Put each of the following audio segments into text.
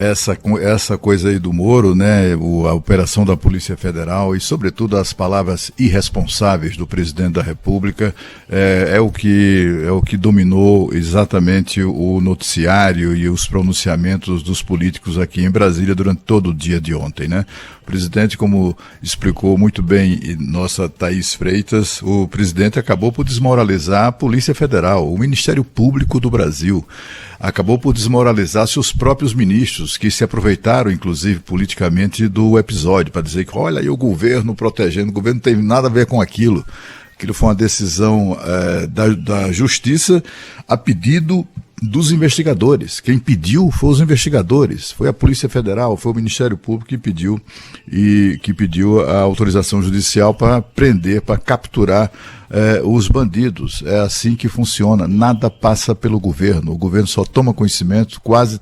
Essa coisa aí do Moro, né, a operação da Polícia Federal e, sobretudo, as palavras irresponsáveis do presidente da República é o que dominou exatamente o noticiário e os pronunciamentos dos políticos aqui em Brasília durante todo o dia de ontem, né? O presidente, como explicou muito bem nossa Thaís Freitas, o presidente acabou por desmoralizar a Polícia Federal, o Ministério Público do Brasil. Acabou por desmoralizar seus próprios ministros, que se aproveitaram, inclusive, politicamente do episódio, para dizer que, olha aí o governo protegendo, o governo não tem nada a ver com aquilo. Aquilo foi uma decisão da Justiça a pedido dos investigadores. Quem pediu foi os investigadores, foi a Polícia Federal, foi o Ministério Público que pediu a autorização judicial para prender, para capturar os bandidos. É assim que funciona, nada passa pelo governo, o governo só toma conhecimento quase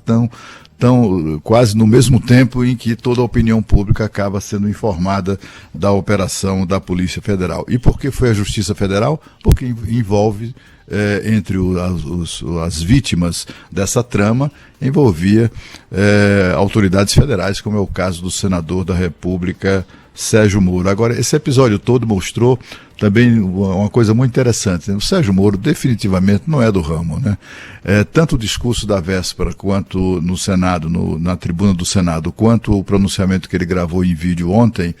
no mesmo tempo em que toda a opinião pública acaba sendo informada da operação da Polícia Federal. E por que foi a Justiça Federal? Porque envolve, entre as vítimas dessa trama, envolvia autoridades federais, como é o caso do senador da República, Sérgio Moro. Agora, esse episódio todo mostrou também uma coisa muito interessante, né? O Sérgio Moro definitivamente não é do ramo, né? Tanto o discurso da véspera quanto no Senado, na tribuna do Senado, quanto o pronunciamento que ele gravou em vídeo ontem,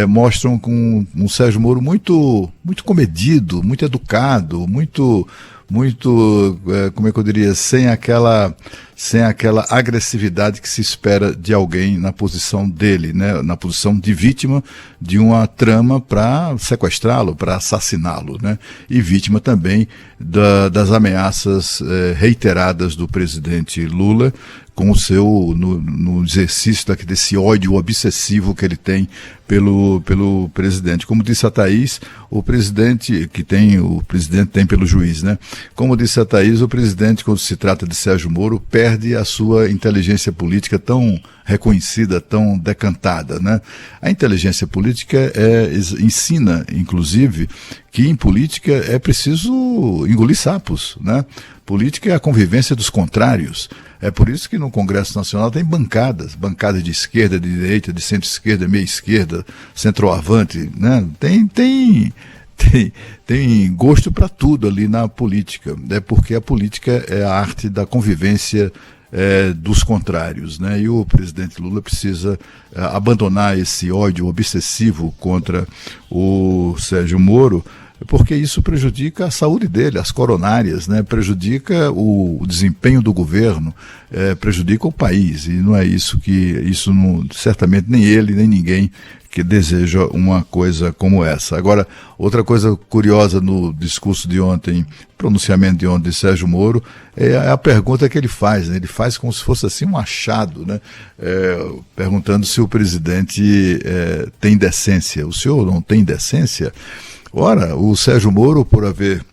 mostram com um Sérgio Moro muito comedido, muito educado, muito, como é que eu diria, sem aquela agressividade que se espera de alguém na posição dele, né? Na posição de vítima de uma trama para sequestrá-lo, para assassiná-lo, né? E vítima também das ameaças reiteradas do presidente Lula com o seu, no exercício desse ódio obsessivo que ele tem pelo presidente. Como disse a Thaís, o presidente tem pelo juiz, né? Como disse a Thaís, o presidente, quando se trata de Sérgio Moro, perde a sua inteligência política tão reconhecida, tão decantada, né? A inteligência política ensina, inclusive, que em política é preciso engolir sapos, né? Política é a convivência dos contrários. É por isso que no Congresso Nacional tem bancadas de esquerda, de direita, de centro-esquerda, meia-esquerda, centroavante, né? Tem gosto para tudo ali na política, porque a política é a arte da convivência dos contrários, né? E o presidente Lula precisa abandonar esse ódio obsessivo contra o Sérgio Moro, porque isso prejudica a saúde dele, as coronárias, né? Prejudica o desempenho do governo, prejudica o país, e não é isso certamente nem ele, nem ninguém que deseja uma coisa como essa. Agora, outra coisa curiosa no discurso de ontem, pronunciamento de ontem de Sérgio Moro, é a pergunta que ele faz, né? Ele faz como se fosse assim um achado, né? Perguntando se o presidente tem decência. O senhor não tem decência? Ora, o Sérgio Moro, por haver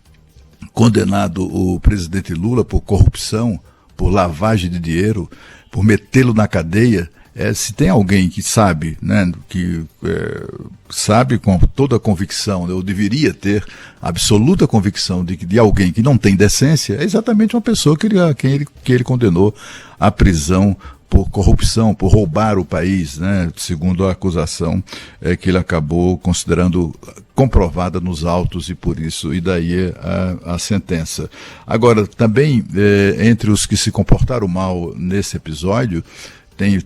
condenado o presidente Lula por corrupção, por lavagem de dinheiro, por metê-lo na cadeia, se tem alguém que sabe, né, sabe com toda a convicção, ou deveria ter absoluta convicção de alguém que não tem decência, é exatamente uma pessoa que ele condenou à prisão por corrupção, por roubar o país, né, segundo a acusação que ele acabou considerando comprovada nos autos, e daí a sentença. Agora, também, entre os que se comportaram mal nesse episódio,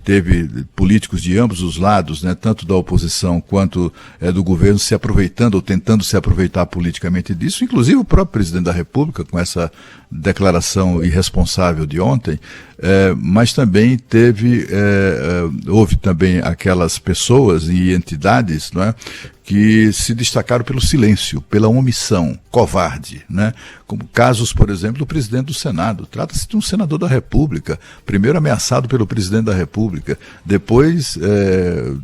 teve políticos de ambos os lados, né, tanto da oposição quanto do governo, se aproveitando ou tentando se aproveitar politicamente disso, inclusive o próprio presidente da República, com essa declaração irresponsável de ontem, mas também houve também aquelas pessoas e entidades, não é, que se destacaram pelo silêncio, pela omissão covarde, né? Como casos, por exemplo, do presidente do Senado. Trata-se de um senador da República, primeiro ameaçado pelo presidente da República, depois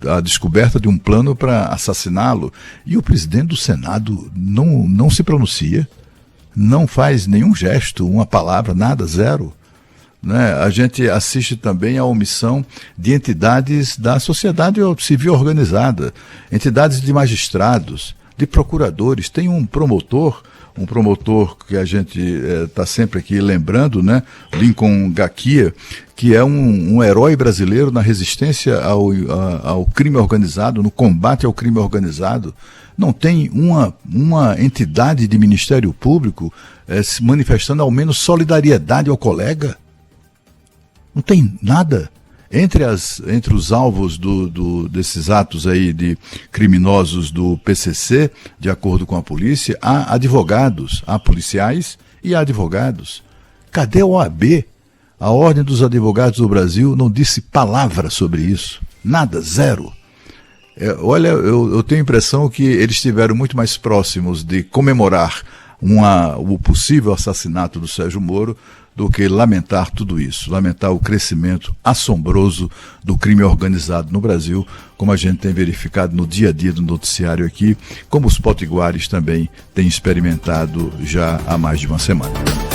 a descoberta de um plano para assassiná-lo, e o presidente do Senado não se pronuncia, não faz nenhum gesto, uma palavra, nada, zero. Né? A gente assiste também à omissão de entidades da sociedade civil organizada, entidades de magistrados, de procuradores. Tem um promotor que a gente está sempre aqui lembrando, né? Lincoln Gakia, que é um herói brasileiro na resistência ao crime organizado, no combate ao crime organizado. Não tem uma entidade de Ministério Público se manifestando ao menos solidariedade ao colega? Não tem nada. Entre os alvos desses atos aí de criminosos do PCC, de acordo com a polícia, há advogados, há policiais e há advogados. Cadê a OAB? A Ordem dos Advogados do Brasil não disse palavra sobre isso. Nada, zero. Olha, eu tenho a impressão que eles estiveram muito mais próximos de comemorar o possível assassinato do Sérgio Moro do que lamentar tudo isso, lamentar o crescimento assombroso do crime organizado no Brasil, como a gente tem verificado no dia a dia do noticiário aqui, como os potiguares também têm experimentado já há mais de uma semana.